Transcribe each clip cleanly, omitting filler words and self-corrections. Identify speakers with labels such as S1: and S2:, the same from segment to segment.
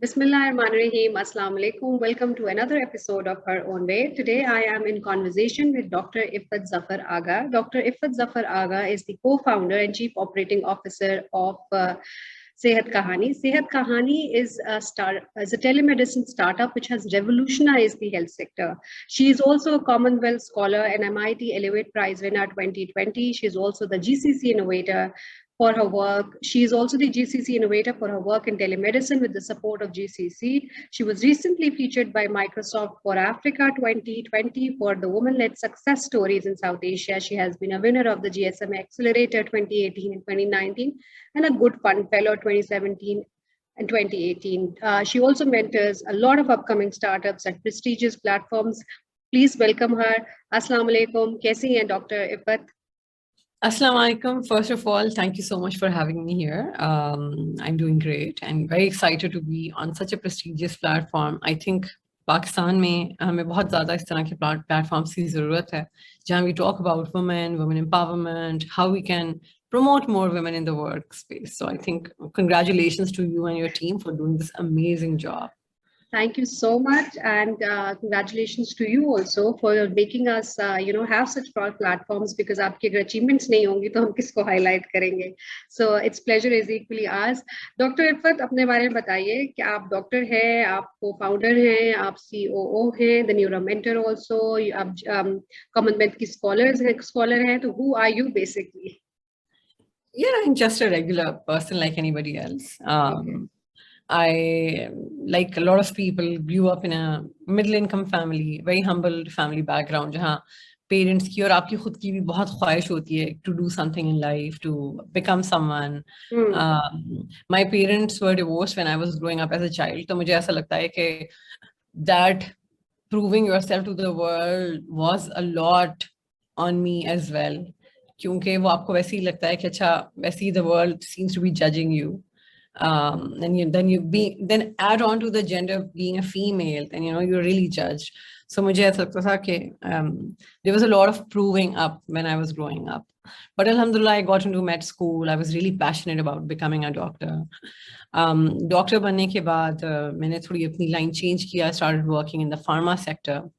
S1: Bismillahirrahmanirrahim. Assalamu alaikum. Welcome to another episode of Her Own Way. Today I am in conversation with Dr. Iffat Zafar Agha. Dr. Iffat Zafar Agha is the co-founder and chief operating officer of Sehat Kahani. Sehat Kahani is a telemedicine startup which has revolutionized the health sector. She is also a Commonwealth scholar and MIT Elevate Prize winner 2020. She is also the GCC Innovator for her work. She is also the GCC Innovator for her work in telemedicine with the support of GCC. She was recently featured by Microsoft for Africa 2020 for the woman-led success stories in South Asia. She has been a winner of the GSMA Accelerator 2018 and 2019 and a Good Fund Fellow 2017 and 2018. She also mentors a lot of upcoming startups at prestigious platforms. Please welcome her. Assalamu alaikum. Kaisi hai Dr. Iffat?
S2: Assalamu alaikum. First of all, thank you so much for having me here. I'm doing great and very excited to be on such a prestigious platform. I think Pakistan में हमें बहुत ज़्यादा इस तरह के platforms की ज़रूरत है जहाँ we talk about women empowerment, how we can promote more women in the workspace. So I think congratulations to you and your team for doing this amazing job.
S1: Thank you so much, and congratulations to you also for making us, have such broad platforms. Because आपके अगर achievements नहीं होंगी तो हम किसको highlight करेंगे? So its pleasure is equally ours. Dr. Iffat, अपने बारे में बताइए कि आप डॉक्टर हैं, आप co-founder हैं, आप COO हैं, then you're a mentor also. आप Commonwealth की scholar हैं. तो who are you basically?
S2: Yeah, I'm just a regular person like anybody else. I, like a lot of people, grew up in a middle-income family, very humble family background, जहाँ parents की और आपकी खुद की भी बहुत ख्वाहिश होती है to do something in life, to become someone. My parents were divorced when I was growing up as a child, तो मुझे ऐसा लगता है कि that proving yourself to the world was a lot on me as well, क्योंकि वो आपको वैसे ही लगता है कि अच्छा वैसे ही the world seems to be judging you. Then add on to the gender of being a female, then you're really judged. So मुझे ऐसा लगता था कि there was a lot of proving up when I was growing up. But alhamdulillah, I got into med school. I was really passionate about becoming a doctor. Doctor बनने के बाद मैंने थोड़ी अपनी line change किया. I started working in the pharma sector.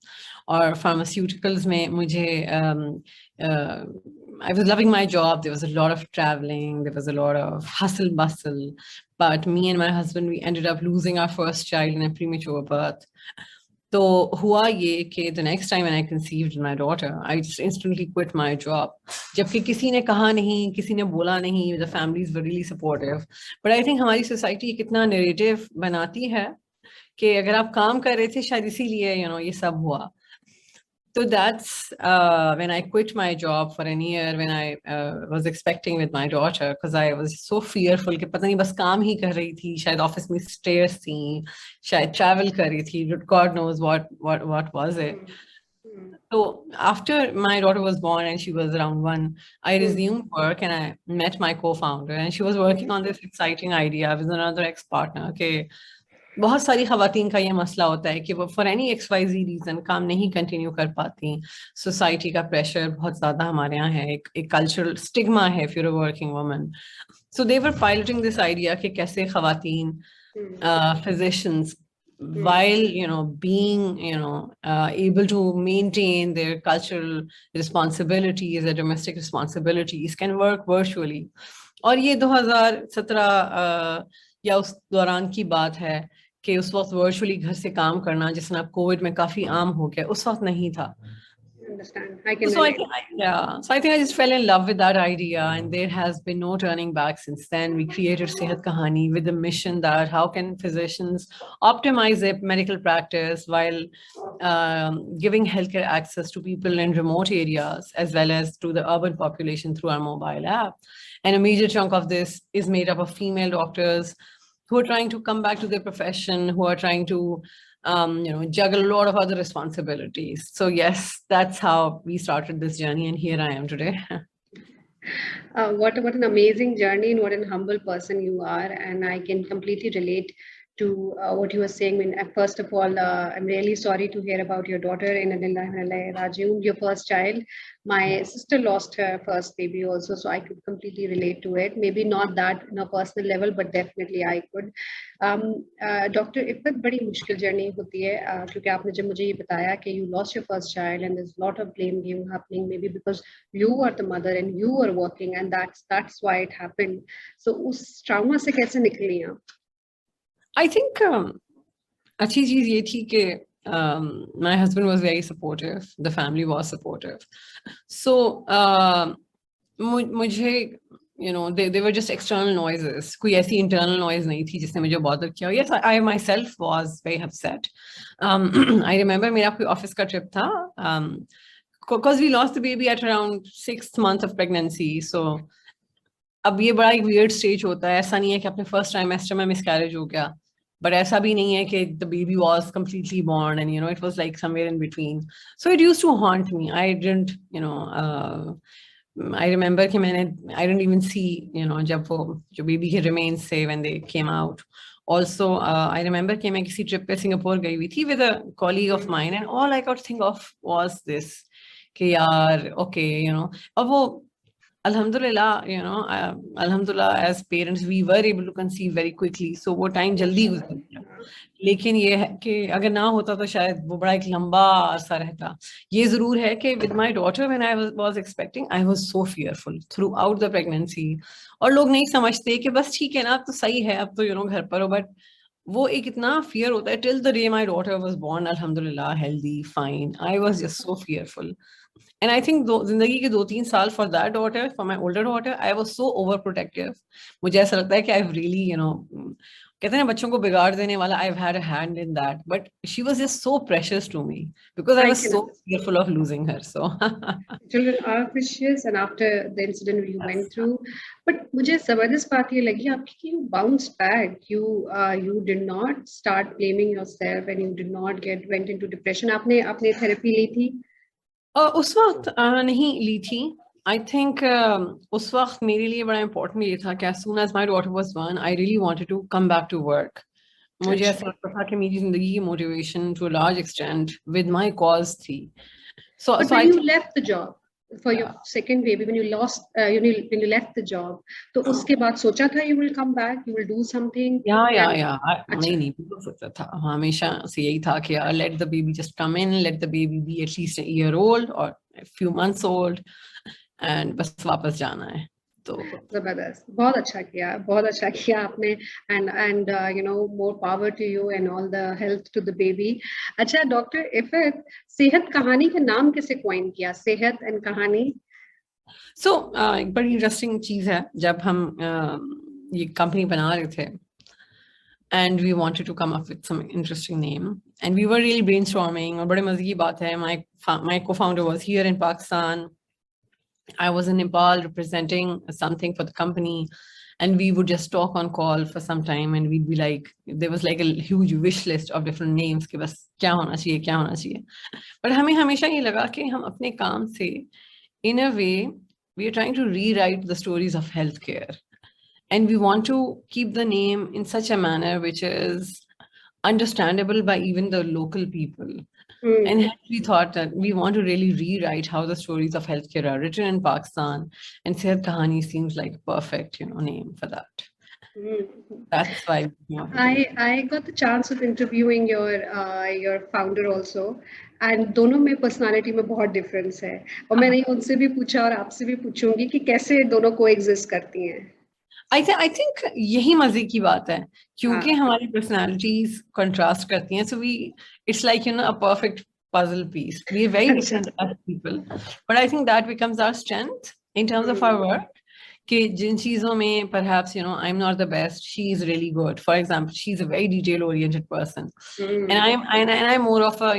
S2: और pharmaceuticals में मुझे I was loving my job. There was a lot of traveling. There was a lot of hustle bustle. But me and my husband, we ended up losing our first child in a premature birth. So हुआ ये कि the next time when I conceived my daughter, I just instantly quit my job. जबकि किसी ने कहा नहीं, किसी ने बोला नहीं, the families were really supportive. But I think हमारी society कितना narrative बनाती है कि अगर आप काम कर रहे थे शायद इसीलिए ये सब हुआ. So that's when I quit my job for a year when I was expecting with my daughter, because I was so fearful कि पता नहीं बस काम ही कर रही थी, शायद office में stairs थी, शायद travel कर रही थी, God knows what was it. So after my daughter was born and she was around 1, I resumed work and I met my co-founder and she was working on this exciting idea with another ex-partner. Okay. बहुत सारी ख़वातीन का ये मसला होता है कि वो फॉर एनी XYZ रीज़न काम नहीं कंटिन्यू कर पाती. सोसाइटी का प्रेशर बहुत ज़्यादा हमारे यहाँ है, एक कल्चरल स्टिग्मा है if you're a working woman. So they were piloting this idea कि कैसे ख़वातीन physicians while being able to maintain their cultural responsibilities, their domestic responsibilities can work virtually. और ये 2017 या उस दौरान की बात है कि उस वक्त वर्चुअली घर से काम करना जिसमें आप कोविड में काफी आम हो गया, उस वक्त नहीं था. So I think I just fell in love with that idea and there has been no turning back since then. We created Sehat Kahani with the mission that how can physicians optimize their medical practice while giving healthcare access to people in remote areas as well as to the urban population through our mobile app. And a major chunk of this is made up of female doctors who are trying to come back to their profession, who are trying to juggle a lot of other responsibilities. So yes, that's how we started this journey and here I am today.
S1: What an amazing journey and what an humble person you are. And I can completely relate to what you were saying. I mean, first of all, I'm really sorry to hear about your daughter in Rajun, your first child. My sister lost her first baby also, so I could completely relate to it. Maybe not that in a personal level, but definitely I could. Doctor Iffat बड़ी मुश्किल journey होती है क्योंकि आपने जब मुझे ये बताया कि you lost your first child and there's a lot of blame game happening maybe because you are the mother and you are working and that's why it happened. So उस trauma से कैसे निकली आप?
S2: I think अच्छी चीज ये थी कि my husband was very supportive, the family was supportive. So मुझे they were just external noises. कोई ऐसी internal noise नहीं थी जिसने मुझे bother किया. Yes, I myself was very upset. I remember मेरा कोई office का trip था because we lost the baby at around 6th month of pregnancy. So अब ये बड़ा एक weird stage होता है. ऐसा नहीं है कि अपने first trimester में miscarriage हो गया. But ऐसा भी नहीं है कि the baby was completely born and it was like somewhere in between. So it used to haunt me. I didn't, I remember कि I didn't even see, जब वो जो baby के remains थे when they came out. Also, I remember कि मैं किसी trip पे सिंगापुर गई हुई थी with a colleague of mine and all I could think of was this कि यार, okay, अब वो Alhamdulillah, Alhamdulillah, as parents, we were able to conceive very quickly. So वो time जल्दी गुजर गया. लेकिन ये है कि अगर ना होता तो शायद वो बड़ा एक लंबा अरसा रहता. ये जरूर है कि with my daughter when I was expecting, I was so fearful throughout the pregnancy. और लोग नहीं समझते कि बस ठीक है ना, अब तो सही है, अब तो घर पर हो. But वो एक इतना fear होता है till the day my daughter was born. Alhamdulillah, healthy, fine. I was just so fearful. And I think जिंदगी के 2-3 साल for that daughter, for my older daughter, I was so overprotective. मुझे ऐसा लगता है कि I've really, कहते हैं ना बच्चों को बिगाड़ देने वाला, I've had a hand in that. But she was just so precious to me because I was so fearful of losing her. So
S1: children are precious, and after the incident you went through, but मुझे जबरदस्त बात ये लगी आपकी कि you bounced back. You did not start blaming yourself, and you did not went into depression. आपने therapy ली थी?
S2: उस वक्त नहीं ली थी. I think उस वक्त मेरे लिए बड़ा important ये था कि as soon as my daughter was born, I really wanted to come back to work. मुझे ऐसा लगता था कि मेरी जिंदगी की motivation to a large extent with my cause थी. So
S1: when you left the job for your second baby, when you when you left the job, तो उसके बाद सोचा था you will come back, you will do something?
S2: Yeah. नहीं बिल्कुल सोचा था. हमेशा से यही था कि let the baby just come in, let the baby be at least a year old or a few months old, and बस वापस जाना है. तो
S1: जबरदस्त, बहुत अच्छा किया आपने. and more power to you and all the health to the baby. अच्छा डॉक्टर इफ़त, सेहत कहानी का नाम किसे कॉइन किया, सेहत एंड कहानी?
S2: So एक बड़ी इंटरेस्टिंग चीज है, जब हम ये कंपनी बना रहे थे and we wanted to come up with some interesting name and we were really brainstorming. और बड़े मजे की बात है, my co-founder was here in Pakistan. I was in Nepal representing something for the company, and we would just talk on call for some time, and we'd be like, there was like a huge wish list of different names कि बस क्या होना चाहिए. But हमें हमेशा ये लगा कि हम अपने काम से, in a way, we are trying to rewrite the stories of healthcare, and we want to keep the name in such a manner which is understandable by even the local people. And hence we thought that we want to really rewrite how the stories of healthcare are written in Pakistan, and Sehat Kahani seems like a perfect, name for that. That's why
S1: I got the chance of interviewing your founder also, and दोनों में personality में बहुत difference है. और मैंने उनसे भी पूछा और आपसे भी पूछूंगी कि कैसे दोनों coexist करती हैं.
S2: I think यही मजे की बात है, क्योंकि हमारी personalities contrast करती हैं. So it's like a perfect puzzle piece. We are very different as people, but I think that becomes our strength in terms of our work. कि जिन चीजों में perhaps I'm not the best, she is really good. For example, she's a very detail oriented person, and I'm more of a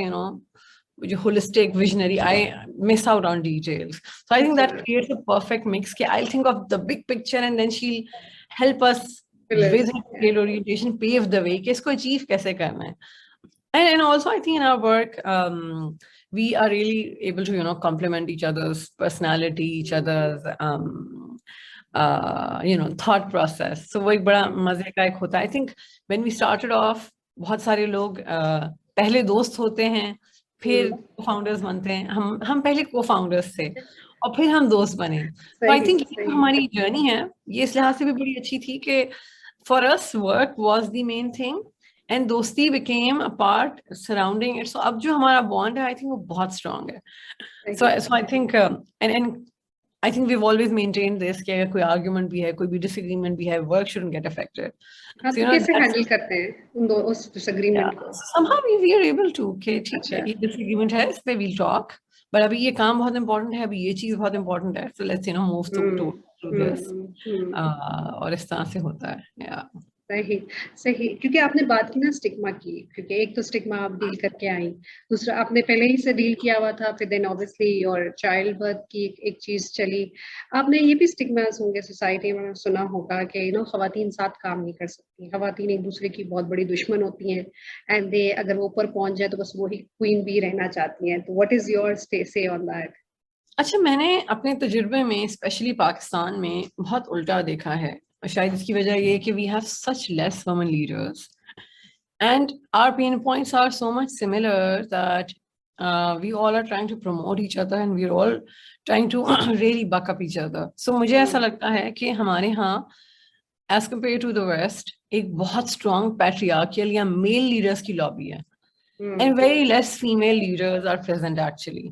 S2: holistic visionary. I miss out on details. So I think that creates a perfect mix. I'll think of the big picture and then she'll help us with detail orientation, pave the way. Kisko achieve kaise karna hai. And also I think in our work, we are really able to, complement each other's personality, each other's thought process. So वो एक बड़ा मजे का एक होता है. I think when we started off, बहुत सारे लोग पहले दोस्त होते हैं, फिर फाउंडर्स बनते हैं. हम पहले को फाउंडर्स थे और फिर हम दोस्त बने. तो आई
S1: सही
S2: थिंक ये
S1: सही।
S2: हमारी जर्नी है, ये इस लिहाज से भी बड़ी अच्छी थी कि for us work was the main thing and दोस्ती became a part surrounding it. So अब जो हमारा बॉन्ड है, आई थिंक वो बहुत स्ट्रांग है. So I think and I think we've always maintained this कि अगर कोई argument भी है, कोई भी disagreement भी है, work shouldn't get affected.
S1: हाँ,
S2: So
S1: तो कैसे
S2: that's,
S1: हैंडल करते हैं उस
S2: yeah,
S1: डिसएग्रीमेंट को?
S2: somehow we are able to कि ठीक है,
S1: अच्छा।
S2: ये disagreement है, इस पे we'll talk. But अभी ये काम बहुत important है, अभी ये चीज बहुत important है. So let's move to this. और इस तरह से होता है. Yeah.
S1: सही सही, क्योंकि आपने बात की ना स्टिग्मा की, क्योंकि एक तो स्टिग्मा आप डील करके आई, दूसरा आपने पहले ही से डील किया हुआ था, फिर देन ऑब्वियसली और चाइल्ड बर्थ की एक चीज चली. आपने ये भी स्टिग्मास होंगे सोसाइटी में सुना होगा कि खवातीन साथ काम नहीं कर सकती, खवातीन एक दूसरे की बहुत बड़ी दुश्मन होती हैं, एंड दे अगर वो ऊपर पहुंच जाए तो बस वही क्वीन भी रहना चाहती हैं. तो व्हाट इज योर से ऑन दैट?
S2: अच्छा, मैंने अपने तजुर्बे में स्पेशली पाकिस्तान में बहुत उल्टा देखा है. शायद इसकी वजह ये है कि we have such less women leaders and our pain points are so much similar that we all are trying to promote each other and we're all trying to really buck up each other. So मुझे ऐसा लगता है कि हमारे यहाँ as compared to the West एक बहुत strong patriarchal या male leaders की lobby है and very less female leaders are present actually.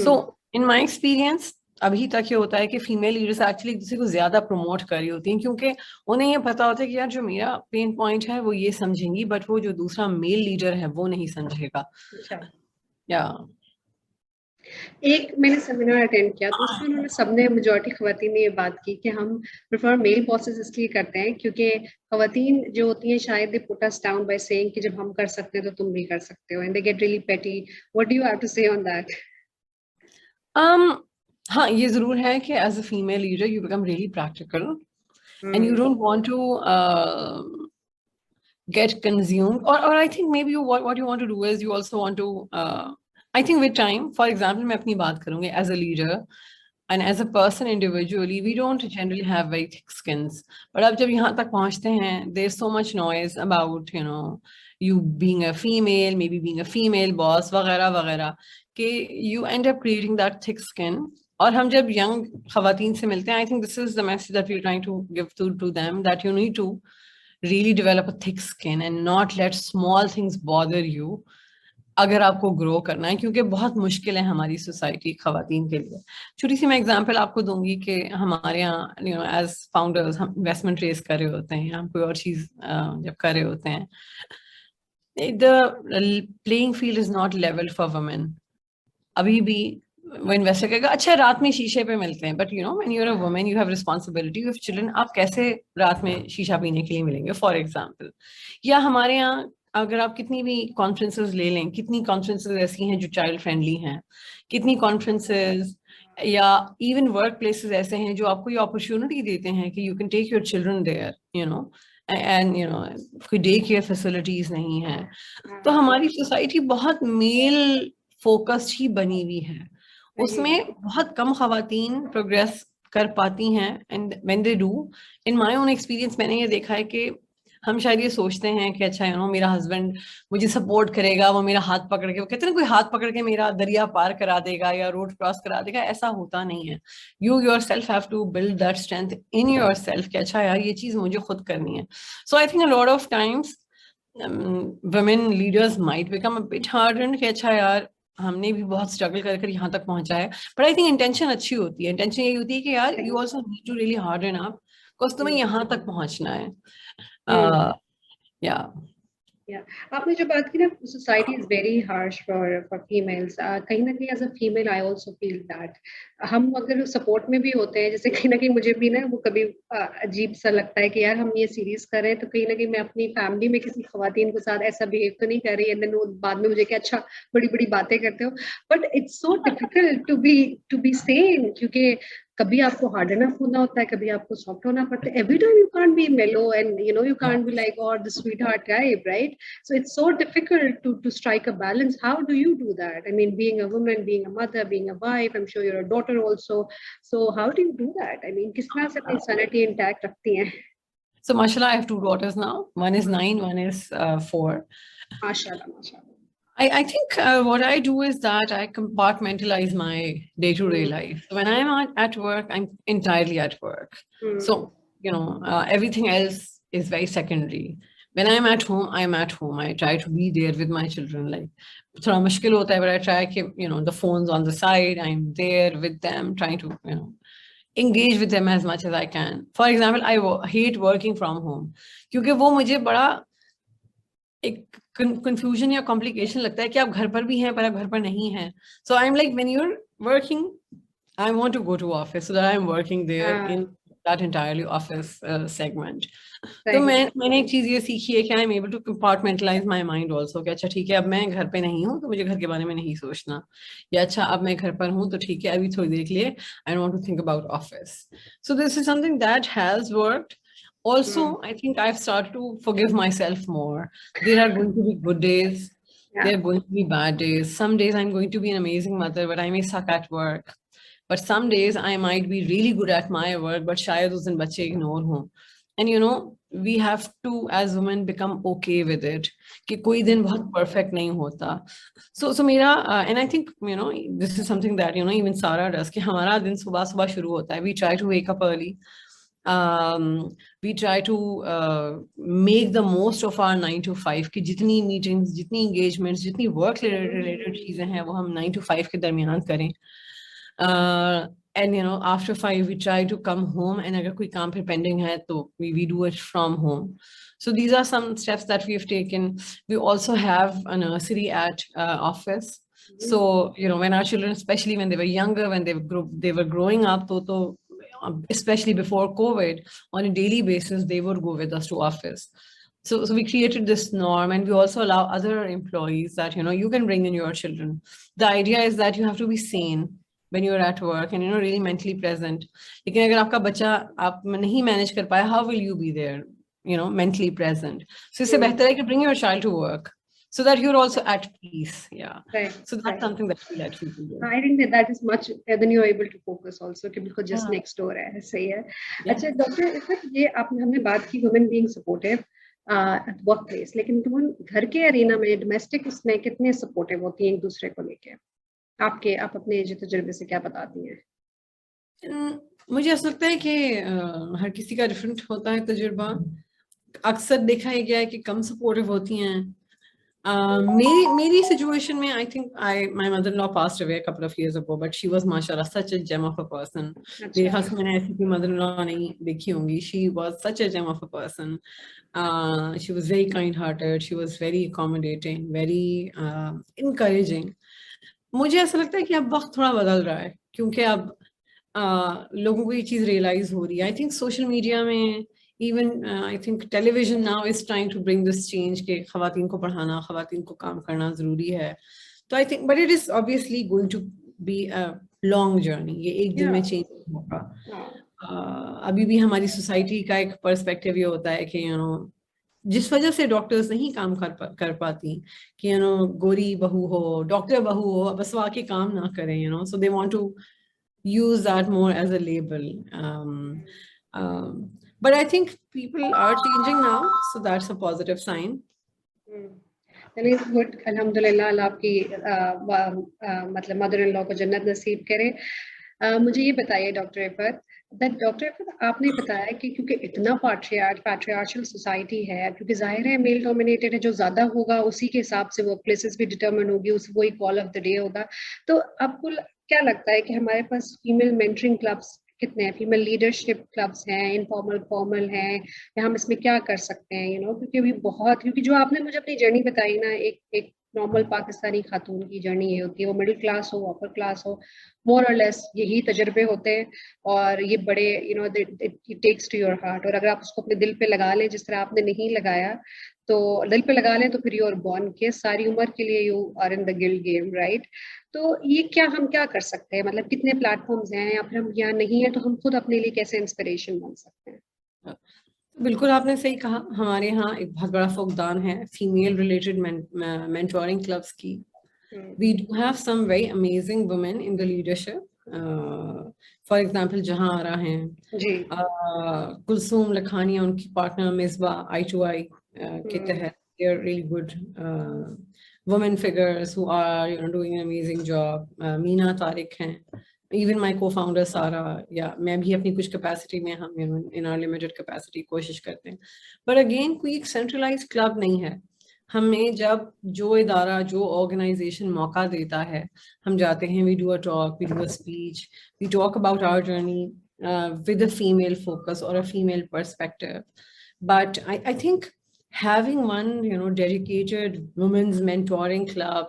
S2: So in my experience अभी तक ये होता है कि फीमेल लीडर्स एक्चुअली किसी को ज्यादा प्रमोट कर रही होती हैं, क्योंकि उन्हें ये पता होता है कि यार जो मेरा पेन पॉइंट है वो ये समझेंगी, बट वो जो दूसरा मेल लीडर है वो नहीं समझेगा. या
S1: एक मैंने सेमिनार अटेंड किया तो उसमें उन्होंने सबने मेजॉरिटी खवातीन ने ये बात की कि हम प्रेफर मेल बॉसेस इसलिए करते हैं क्योंकि खवातीन जो होती हैं शायद they put us down by saying कि जब हम कर सकते हैं तो तुम भी कर सकते हो, and they get really petty. What do you have to say on that?
S2: हाँ, ये जरूर है कि as a female leader you become really practical and you don't want to get consumed, or I think maybe what you want to do is you also want to I think with time, for example मैं अपनी बात करूँगी as a leader and as a person individually, we don't generally have very thick skins, but अब जब यहाँ तक पहुँचते हैं there's so much noise about you being a female, maybe being a female boss वगैरह वगैरह, कि you end up creating that thick skin. और हम जब young खवातीन से मिलते हैं, I think this is the message that we're trying to give to them, that you need to really develop a thick skin and not let small things bother you अगर आपको grow करना है, क्योंकि बहुत मुश्किल है हमारी सोसाइटी खवातीन के लिए. छोटी सी मैं एग्जांपल आपको दूंगी कि हमारे यहाँ एज फाउंडर्स हम इन्वेस्टमेंट रेज कर रहे होते हैं, हम कोई और चीज जब कर रहे होते हैं, the playing field is not level for women. अभी भी वो इन्वेस्टर कहेगा अच्छा रात में शीशे पे मिलते हैं, but when you are a woman you have responsibility, you have children, आप कैसे रात में शीशा पीने के लिए मिलेंगे फॉर एग्जाम्पल. या हमारे यहाँ अगर आप कितनी भी कॉन्फ्रेंसेस ले लें, कितनी कॉन्फ्रेंसेस ऐसी हैं जो चाइल्ड फ्रेंडली हैं, कितनी कॉन्फ्रेंसेस या इवन वर्क प्लेसेस ऐसे हैं जो आपको ये अपॉर्चुनिटी देते हैं कि you can take your children there, and कोई डे केयर फैसिलिटीज नहीं है. तो हमारी सोसाइटी बहुत मेल फोकस्ड ही बनी हुई है, उसमें बहुत कम खवातीन प्रोग्रेस कर पाती हैं. And when they do, in my own experience मैंने ये देखा है कि हम शायद ये सोचते हैं कि अच्छा मेरा हस्बैंड मुझे सपोर्ट करेगा, वो मेरा हाथ पकड़ के, वो कहते हैं कोई हाथ पकड़ के मेरा दरिया पार करा देगा या रोड क्रॉस करा देगा, ऐसा होता नहीं है. You yourself have to build that strength in yourself कि अच्छा यार ये चीज मुझे खुद करनी है. So I think a lot of times women leaders might become a bit hardened कि अच्छा यार हमने भी बहुत स्ट्रगल कर यहाँ तक पहुंचा है, बट आई थिंक इंटेंशन अच्छी होती है. इंटेंशन यही होती है कि यार you also need to really harden up because तुम्हें यहाँ तक पहुंचना है.
S1: आपने जो बात की ना, society is very harsh for females. कहीं ना कहीं as a female I also feel that हम अगर सपोर्ट में भी होते हैं, जैसे कहीं ना कहीं मुझे भी ना वो कभी अजीब सा लगता है कि यार हम ये सीरीज कर रहे हैं तो कहीं ना कहीं मैं अपनी फैमिली में किसी खवातीन के साथ ऐसा बिहेव तो नहीं कर रही, एंड देन वो बाद में मुझे कि अच्छा बड़ी बड़ी बातें करते हो, but it's so difficult to be sane, क्योंकि कभी आपको हार्ड इनफ होना होता है, कभी आपको सॉफ्ट होना पड़ता है. Every time you can't be mellow and you can't be like, oh, the sweetheart type, right? So it's so difficult to strike a balance. How do you do that? I mean, being a woman, being a mother, being a wife, I'm sure you're a daughter also. So how do you do that? I mean, किस तरह से अपनी sanity intact रखती हैं?
S2: So mashallah, I have two daughters now. One is 9, one is 4.
S1: माशाल्लाह, माशाल्लाह.
S2: I think what I do is that I compartmentalize my day-to-day life. So when I'm at work, I'm entirely at work. So, everything else is very secondary. When I'm at home, I'm at home. I try to be there with my children. Like, thoda mushkil hota hai, but I try to, the phone's on the side. I'm there with them, trying to, engage with them as much as I can. For example, I hate working from home. क्योंकि वो मुझे बड़ा एक confusion या complication लगता है कि आप घर पर भी हैं पर आप घर पर नहीं हैं. So I'm like, when you're working, I want to go to office so that I'm working there in that entirely office segment. तो मैंने एक चीज ये सीखी है कि I'm able to compartmentalize my mind also कि अच्छा ठीक है अब मैं घर पे नहीं हूँ तो मुझे घर के बारे में नहीं सोचना, या अच्छा अब मैं घर पर हूँ तो ठीक है अभी थोड़ी देर के लिए I don't want to think about office. So this is something that has worked. Also, I think I've started to forgive myself more. There are going to be good days. There are going to be bad days. Some days I'm going to be an amazing mother, but I may suck at work. But some days I might be really good at my work, but shayad us din bacche ignore ho. And we have to, as women, become okay with it. कि कोई दिन बहुत perfect नहीं होता. So मेरा and I think this is something that even Sarah does कि हमारा दिन सुबह सुबह शुरू होता है. We try to wake up early. We try to make the most of our 9 to 5 कि जितनी meetings, जितनी engagements, जितनी work related चीजें हैं वो हम 9 to 5 के दरमियान करें. And after 5 we try to come home, and अगर कोई काम फिर pending है तो we do it from home. So these are some steps that we have taken. We also have a nursery at office. So when our children, especially when they were younger, when they were growing up, तो especially before COVID, on a daily basis they would go with us to office. So we created this norm, and we also allow other employees that you can bring in your children. The idea is that you have to be sane when you're at work and really mentally present. लेकिन अगर आपका बच्चा आप नहीं manage कर पाया, how will you be there mentally present? So इससे बेहतर है कि bring your child to work so that you're also at peace.
S1: Right.
S2: So that's something that we let people do.
S1: I think that is much, then you're able to focus also कि बिल्कुल just next door है. सही है. अच्छा doctor Iffat, ये हमने बात की women being supportive at workplace, लेकिन तुम घर के अरीना में domestic उसमें कितने supportive होती हैं एक दूसरे को लेके? आप अपने तजुर्बे से क्या बताती हैं?
S2: मुझे ऐसा लगता है कि हर किसी का डिफरेंट होता है तजुर्बा. अक्सर देखा गया है कि कम सपोर्टिव होती हैं. मेरी सिचुएशन में I think my mother-in-law passed away a couple of years ago, but she was mashallah such a gem of a person. मेरे ख्याल से मैंने ऐसी कोई mother-in-law नहीं देखी होंगी. She was such a gem of a person. She was very kind-hearted. She was very accommodating, very encouraging. मुझे ऐसा लगता है कि अब वक्त थोड़ा बदल रहा है क्योंकि अब लोगों को ये चीज रियलाइज हो रही है. आई थिंक सोशल मीडिया में, even I think television now is trying to bring this change के खवातीन को पढ़ाना, खवातीन को काम करना जरूरी है. तो I think but it is obviously going to be a long journey. ये एक दिन में चेंज होगा. अभी भी हमारी सोसाइटी का एक पर्सपेक्टिव ये होता है कि जिस वजह से डॉक्टर्स नहीं काम कर पाती कि गोरी बहू हो, डॉक्टर बहू हो, बस वो आके काम ना करें. So they want to use that more as a label. But I think people are changing now, so that's a positive sign.
S1: That is good. Alhamdulillah, अल्लाह आपकी मतलब मदर इन लॉ को जन्नत नसीब करे. मुझे ये बताइए डॉक्टर इफ़त, आपने बताया कि क्योंकि इतना पैट्रियार्चल सोसाइटी है, क्योंकि जाहिर है मेल डोमिनेटेड है, जो ज्यादा होगा उसी के हिसाब से वर्क प्लेसेस भी डिटरमिन होगी, वही कॉल ऑफ द डे होगा. तो आपको क्या लगता है कि हमारे पास फीमेल मेंटरिंग क्लब्स कितने हैं, फीमेल लीडरशिप क्लब्स हैं, इनफॉर्मल फॉर्मल हैं, या हम इसमें क्या कर सकते हैं? क्योंकि अभी बहुत, क्योंकि जो आपने मुझे अपनी जर्नी बताई ना, एक नॉर्मल पाकिस्तानी खातून की जर्नी ये होती है, वो मिडिल क्लास हो, अपर क्लास हो, मोर और लेस यही तजर्बे होते हैं, और ये बड़े it takes to your heart. और अगर आप उसको अपने दिल पे लगा लें जिस तरह आपने नहीं लगाया, तो दिल पे लगा लें तो फिर यू आर बॉर्न के सारी उम्र के लिए you are in the guilt game, right? तो ये हम क्या कर सकते हैं? मतलब कितने प्लेटफॉर्म्स हैं, या फिर हम यहाँ नहीं है तो हम खुद अपने लिए कैसे इंस्पिरेशन बन सकते हैं?
S2: बिल्कुल आपने सही कहा, हमारे यहाँ एक बहुत बड़ा फुकदान है फीमेल रिलेटेड मेंटोरिंग क्लब्स की. We do have some very amazing women in the leadership. For example, जहाँ आ रहा है
S1: जी.
S2: कुलसूम लखानिया, उनकी पार्टनर मिसबा I2I के तहत, they are really good women figures who are doing an amazing job. Meena Tariq हैं, even my co-founder Sara, या मैं भी अपनी कुछ capacity में, हम in our limited capacity कोशिश करते हैं. But again कोई एक centralized club नहीं है. हमें जब जो इदारा जो ऑर्गेनाइजेशन मौका देता है, हम जाते हैं, we do a talk, we do a speech, we talk about our journey with a female focus or a female perspective. But I think having one dedicated women's mentoring club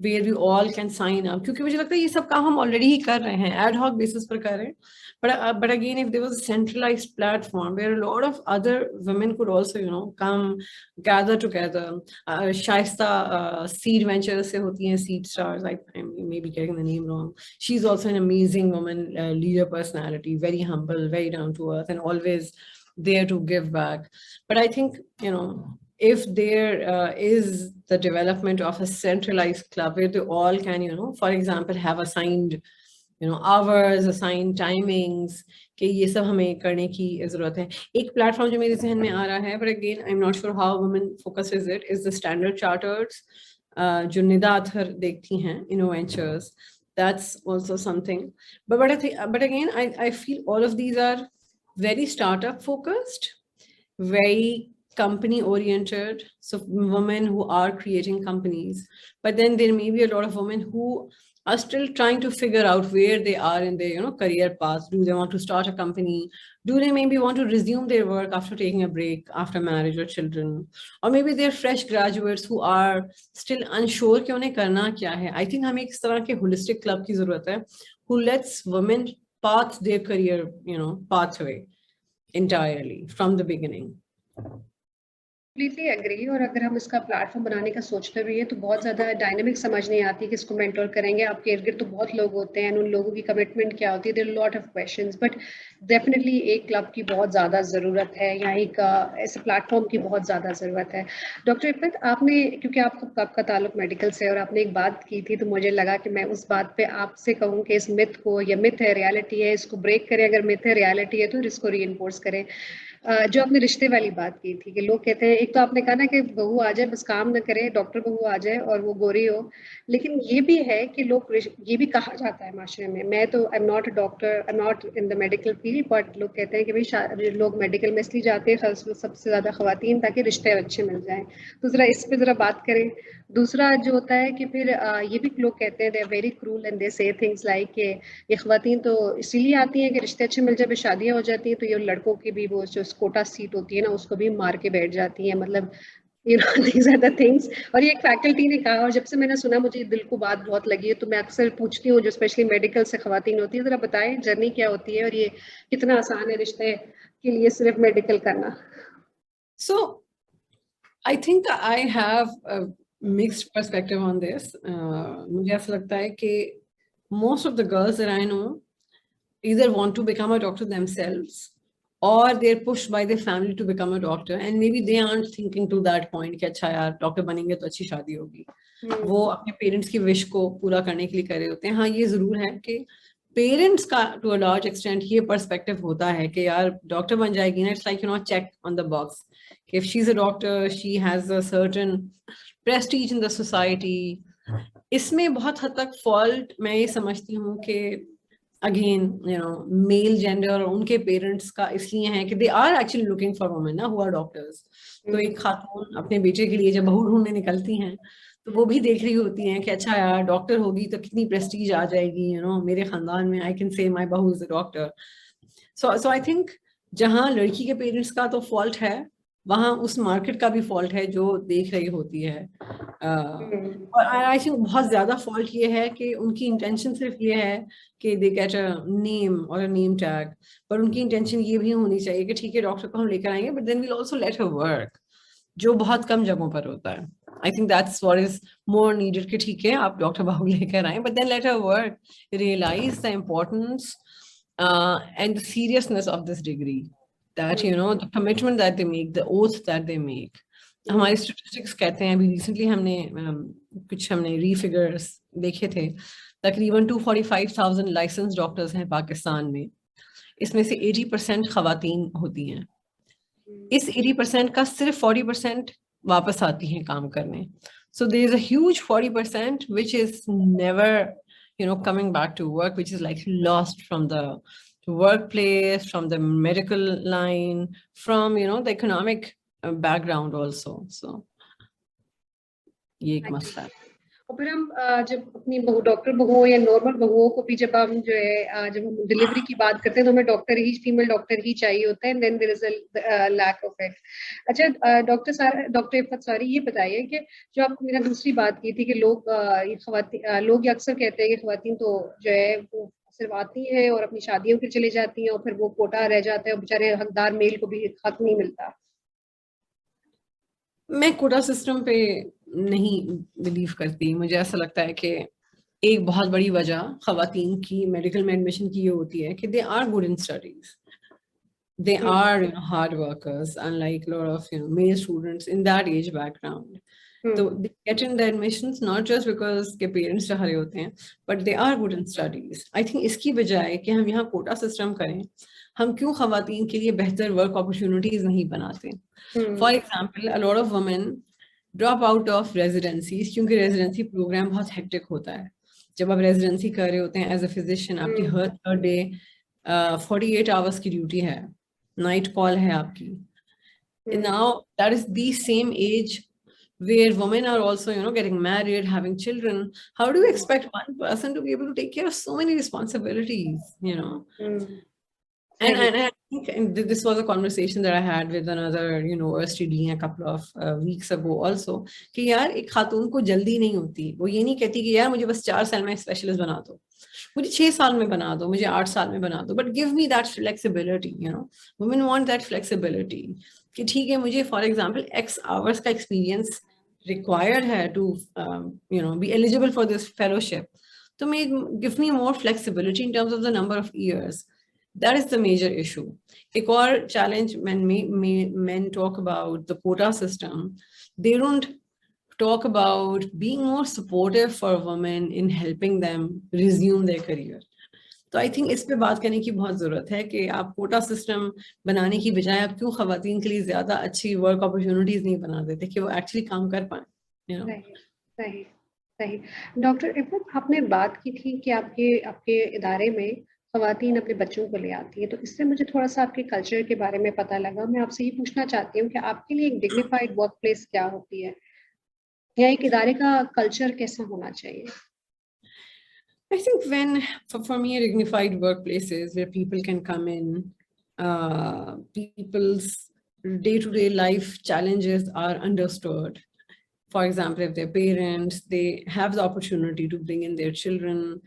S2: where we all can sign up, क्योंकि मुझे लगता है ये सब काम हम already ही कर रहे हैं, ad hoc basis पर कर रहे हैं. But again, if there was a centralized platform where a lot of other women could also, come gather together. Shaista Seed Ventures se hoti hain, Seed Stars. I may be getting the name wrong. She's also an amazing woman, leader personality, very humble, very down to earth, and always there to give back. But I think, if there is the development of a centralized club where they all can, for example, have assigned hours, assigned timings, कि ये सब हमें करने की ज़रूरत है. एक platform जो मेरे जहन में आ रहा है, but again I'm not sure how women focuses it, is the standard charters, जो निदा अथर देखती हैं, Innoventures. That's also something. But I think, but again I feel all of these are very startup focused, very company oriented. So women who are creating companies, but then there may be a lot of women who are still trying to figure out where they are in their career path. Do they want to start a company? Do they maybe want to resume their work after taking a break, after marriage or children? Or maybe they're fresh graduates who are still unsure कि उन्हें करना क्या है. I think हमें इस तरह के holistic club की ज़रूरत है, who lets women path their career pathway entirely from the beginning.
S1: Completely agree. और अगर हम इसका प्लेटफॉर्म बनाने का सोचते भी है तो बहुत ज़्यादा डायनेमिक समझ नहीं आती कि इसको मेंटोर करेंगे. आपके इर्द गिर्द तो बहुत लोग होते हैं, उन लोगों की कमिटमेंट क्या होती है, there lot of questions. But definitely एक क्लब की बहुत ज़्यादा ज़रूरत है, या एक ऐसे प्लेटफॉर्म की बहुत ज़्यादा ज़रूरत है. डॉक्टर इफ़्फ़त, आपने, क्योंकि आपका ताल्लुक मेडिकल से, और आपने एक बात की थी, तो मुझे लगा कि मैं उस बात पे आपसे कहूँ कि इस मिथ को, या मिथ है रियलिटी है, इसको ब्रेक करें. अगर मिथ है रियलिटी है तो इसको रीइंफोर्स करें. जो आपने रिश्ते वाली बात की थी कि लोग कहते हैं, एक तो आपने कहा ना कि बहू आ जाए बस काम ना करे, डॉक्टर बहू आ जाए और वो गोरी हो. लेकिन ये भी है कि लोग, ये भी कहा जाता है माशरे में, मैं तो I am not a doctor, I am not in the medical field, but लोग कहते हैं कि भाई लोग मेडिकल में इसलिए जाते हैं सबसे ज़्यादा ख़वातीन, ताकि रिश्ते अच्छे मिल जाएं. तो ज़रा इस पर ज़रा बात करें. दूसरा जो होता है कि फिर ये भी लोग कहते हैं, they are very cruel and they say things like ये ख़वातीन तो इसीलिए आती हैं कि रिश्ते अच्छे मिल जाए, शादियाँ हो जाती हैं तो ये लड़कों की भी वो जो कोटा सीट होती है ना, उसको भी मार के बैठ जाती हैं. मतलब these are the things. और ये एक फैकल्टी ने कहा, और जब से मैंने सुना मुझे दिल को बात बहुत लगी है. तो मैं अक्सर पूछती हूँ जो स्पेशली मेडिकल से ख़वातीन होती है, ज़रा बताएं जर्नी क्या होती है और ये कितना आसान है रिश्ते के लिए सिर्फ मेडिकल करना.
S2: So I think I have a mixed perspective on this. मुझे ऐसा लगता है कि most of the girls that I know either want to become a doctor themselves, or they're pushed by their family to become a doctor, and maybe they aren't thinking to that point कि अच्छा यार doctor बनेंगे तो अच्छी शादी होगी. वो अपने पेरेंट्स की विश को पूरा करने के लिए कर रहे होते हैं. हाँ, ये जरूर है कि पेरेंट्स का टू अ लार्ज एक्सटेंट ये पर्सपेक्टिव होता है कि यार डॉक्टर बन जाएगी ना, it's like check on the box कि if she is a doctor she has a certain prestige in the society. इसमें बहुत हद तक फॉल्ट मैं ये समझती हूँ कि अगेन मेल जेंडर और उनके पेरेंट्स का इसलिए है कि they are actually looking for women ना हु आर डॉक्टर्स. तो एक खातून अपने बेटे के लिए जब बहू ढूंढने निकलती हैं तो वो भी देख रही होती हैं कि अच्छा यार डॉक्टर होगी तो कितनी प्रेस्टीज आ जाएगी, मेरे खानदान में आई कैन से माय बहू is a doctor. So I think जहाँ लड़की के पेरेंट्स का तो फॉल्ट है, वहाँ उस मार्केट का भी फॉल्ट है जो देख रही होती है. और आई थिंक बहुत ज्यादा फॉल्ट ये है कि उनकी इंटेंशन सिर्फ ये है कि दे गेट अ नेम और अ नेम टैग, पर उनकी इंटेंशन ये भी होनी चाहिए कि ठीक है डॉक्टर को हम लेकर आएंगे but then will also let her work. जो बहुत कम जगहों पर होता है. I think that's what is more needed. कि ठीक है आप डॉक्टर बाबू लेकर आए, but then let her work, realize the importance and the seriousness of this degree, that you know the commitment that they make, the oath that they make. हमारे statistics कहते हैं, अभी recently हमने refigures देखे थे, तकरीबन 245,000 licensed doctors हैं पाकिस्तान में, इसमें से 80% खवातीन होती हैं. इस 80% का सिर्फ 40% वापस आती हैं काम करने. So there is a huge 40% which is never, you know, coming back to work, which is like lost from the workplace, from the medical line, from, you know, the economic background also. So ये एक मसला है.
S1: और फिर हम जब अपनी doctor बहुओं या नॉर्मल बहुओं को भी जब हम जो है जब हम डिलीवरी की बात करते हैं तो हमें डॉक्टर ही, फीमेल डॉक्टर ही चाहिए होता है, then there is a lack of it. अच्छा डॉक्टर इफ़त सॉरी, ये बताइए कि जो आप मेरा दूसरी बात की थी कि लोग अक्सर कहते हैं कि ख़वातीन तो जो है वो सिर्फ आती हैं और अपनी शादियों के चले जाती हैं और फिर वो कोटा रह जाता है और बेचारे हकदार मेल को भी हक नहीं मिलता.
S2: मैं कोटा सिस्टम पे नहीं बिलीव करती. मुझे ऐसा लगता है कि एक बहुत बड़ी वजह खवातीन की मेडिकल में एडमिशन की ये होती है कि they are good in studies, they are, you know, hard workers, unlike a lot of, you know, male students in that age background. So they get in the admissions not just because के parents चाह रहे होते हैं, but they are good in studies. I think इसकी बजाय कि हम यहाँ कोटा सिस्टम करें, हम क्यों खवातीन के लिए बेहतर वर्क अपॉर्चुनिटीज नहीं बनाते? For example, a lot of women drop out of residencies क्योंकि रेजिडेंसी प्रोग्राम बहुत हेक्टिक होता है. जब आप रेजिडेंसी कर रहे होते हैं एज अ फिजिशियन, आपकी हर थर्ड डे 48 आवर्स की ड्यूटी है, नाइट कॉल है आपकी. Now that is the same age where women are also, you know, getting married, having children. How do you expect one person to be able to take care of so many responsibilities, you know? And I think this was a conversation that I had with another university dean a couple of weeks ago also, कि यार एक खातून को जल्दी नहीं होती. वो ये नहीं कहती कि यार मुझे बस 4 साल में स्पेशलिस्ट बना दो, मुझे 6 साल में बना दो, मुझे 8 साल में बना दो, but give me that flexibility, you know. Women want that flexibility कि ठीक है मुझे for example X hours का experience required है to you know, be eligible for this fellowship. So give me more flexibility in terms of the number of years. That is the major issue. एक और challenge when men talk about the quota system, they don't talk about being more supportive for women in helping them resume their career. तो I think इस पे बात करने की बहुत ज़रूरत है कि आप कोटा सिस्टम बनाने की बजाय आप क्यों ख़वातीन के लिए ज़्यादा अच्छी वर्क अपॉर्चुनिटीज़ नहीं बना देते कि वो एक्चुअली काम कर पाएं, you know?
S1: सही सही. डॉक्टर इफ़त, आपने बात की थी कि आपके इदारे में ख़वातीन अपने बच्चों को ले आती है, तो इससे मुझे थोड़ा सा आपके कल्चर के बारे में पता लगा. मैं आपसे ये पूछना चाहती हूँ कि आपके लिए एक डिग्निफाइड वर्क प्लेस क्या होती है या एक इदारे का कल्चर कैसा होना चाहिए?
S2: I think for me, a dignified workplace is where people can come in, people's day-to-day life challenges are understood. For example, if they're parents, they have the opportunity to bring in their children.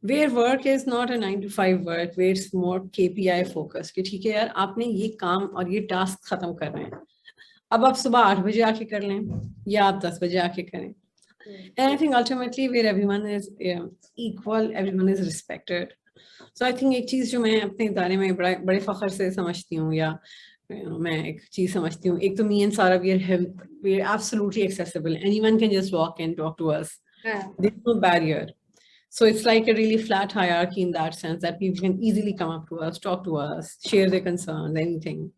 S2: Where work is not a 9 to 5 work, where it's more KPI focused. कि ठीक है यार, आपने ये काम और ये task खत्म कर रहे हैं, अब आप सुबह 8 बजे आके कर लें या आप 10 बजे आके करें. And I think ultimately where everyone is equal, everyone is respected. So I think एक चीज़ जो मैं अपने इदारे में बड़े फख्र से समझती हूँ, या मैं एक चीज़ समझती हूँ, एक तो me and Sara, we are absolutely accessible. Anyone can just walk in, talk to us. There's no barrier. So it's like a really flat hierarchy in that sense that people can easily come up to us, talk to us, share their concerns, anything.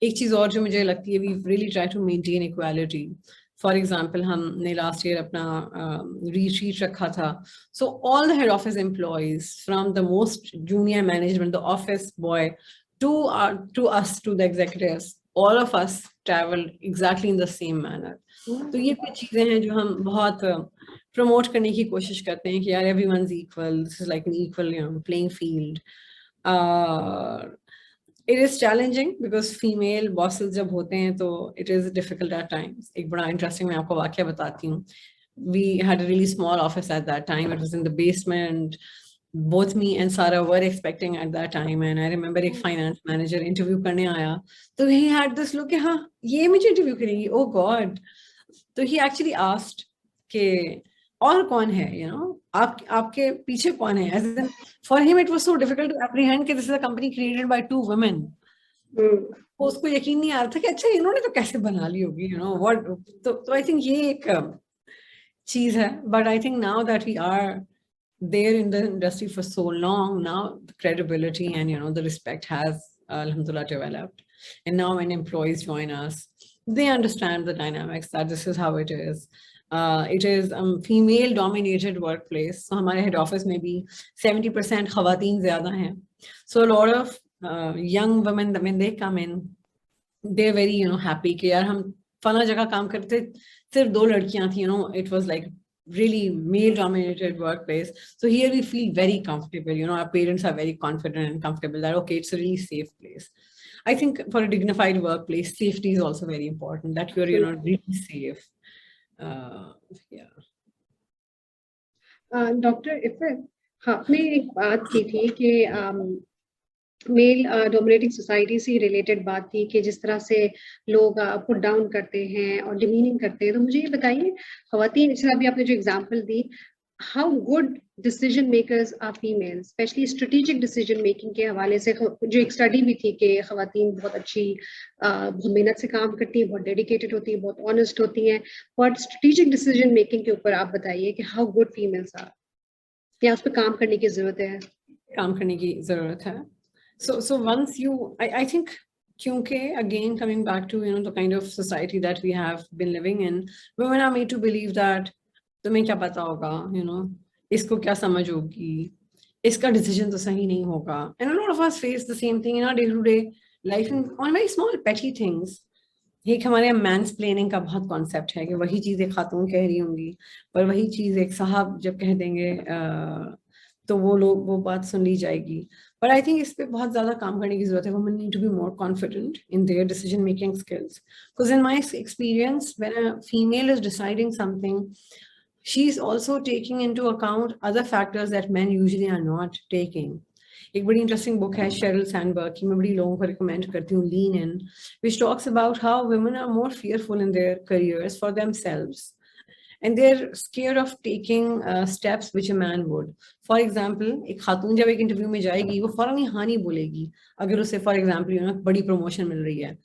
S2: एक चीज़ और जो मुझे लगती है, we really try to maintain equality. For example, हमने last year अपना retreat रखा था. So all the head office employees, from the most junior management, the office boy, to us, to the executives, all of us traveled exactly in the same manner. तो ये कुछ चीज़ें हैं जो हम बहुत promote करने की कोशिश करते हैं कि यार everyone's equal, this is like an equal, you know, playing field. It is challenging because female bosses जब होते हैं तो it is difficult at times. एक बड़ा interesting मैं आपको वाक़या बताती हूँ. We had a really small office at that time. It was in the basement. both me and Sarah were expecting at that time. And I remember a finance manager interview करने आया, तो he had this look कि हाँ ये मुझे interview करेंगी, oh God. तो he actually asked कि और कौन है, you know, आपके पीछे कौन है? As in, for him it was so difficult to apprehend कि this is a company created by two women. तो उसको यकीन नहीं आ रहा था कि अच्छा इन्होंने तो कैसे बना ली होगी, you know what. तो I think ये एक चीज है. But I think now that we are there in the industry for so long, now the credibility and, you know, the respect has alhamdulillah developed. And now when employees join us, they understand the dynamics that this is how it is. It is a female dominated workplace. So हमारे head office में भी 70% खवातीन ज़्यादा हैं. So a lot of young women, when they come in, they're very, you know, happy कि यार हम फला जगह काम करते सिर्फ 2 लड़कियां थी, you know, it was like really male dominated workplace. So here we feel very comfortable, you know, our parents are very confident and comfortable that okay, it's a really safe place. I think for a dignified workplace, safety is also very important, that you're, you know, really safe. Yeah.
S1: Dr. Iffat, आपने एक बात की थी कि male dominating society से related बात थी कि जिस तरह से लोग पुट डाउन करते हैं और डिमीनिंग करते हैं, तो मुझे ये बताइए खवातीन, जैसे अभी आपने जो एग्जांपल दी, how good decision makers are female, specially strategic decision making के हवाले से, जो एक स्टडी भी थी कि खवातीन बहुत अच्छी बहुत मेहनत से काम करती है, बहुत डेडिकेटेड होती है, बहुत ऑनेस्ट होती हैं, बट स्ट्रेटेजिक डिसीजन मेकिंग के ऊपर आप बताइए कि हाउ गुड फीमेल्स आर, या उस पर काम करने की जरूरत है?
S2: काम करने की जरूरत है. So once you, I think, kyunke again coming back to, you know, the kind of society that we have been living in, women are made to believe that तुम्हें क्या पता होगा, you know, इसको क्या समझ होगी, इसका decision तो सही नहीं होगा. And a lot of us face the same thing in our day-to-day life on very small petty things. एक हमारे mansplaining का बहुत concept है कि वही चीज एक खातून कह रही होंगी, पर वही चीज एक साहब जब कह देंगे तो वो बात सुन ली जाएगी. But I think इस पे बहुत ज़्यादा काम करने की ज़रूरत है. Women need to be more confident in their decision-making skills. Because in my experience, when a female is deciding something, she's also taking into account other factors that men usually are not taking. एक बड़ी interesting book है Sheryl Sandberg की, मैं बड़ी लोगों को recommend करती हूँ, Lean In, which talks about how women are more fearful in their careers for themselves. And they're scared of taking steps which a man would. For example, एक खातून जब एक इंटरव्यू में जाएगी, वो फौरन ही हाँ नहीं बोलेगी अगर उसे फॉर एग्जाम्पल, यू नो, बड़ी प्रमोशन मिल रही है.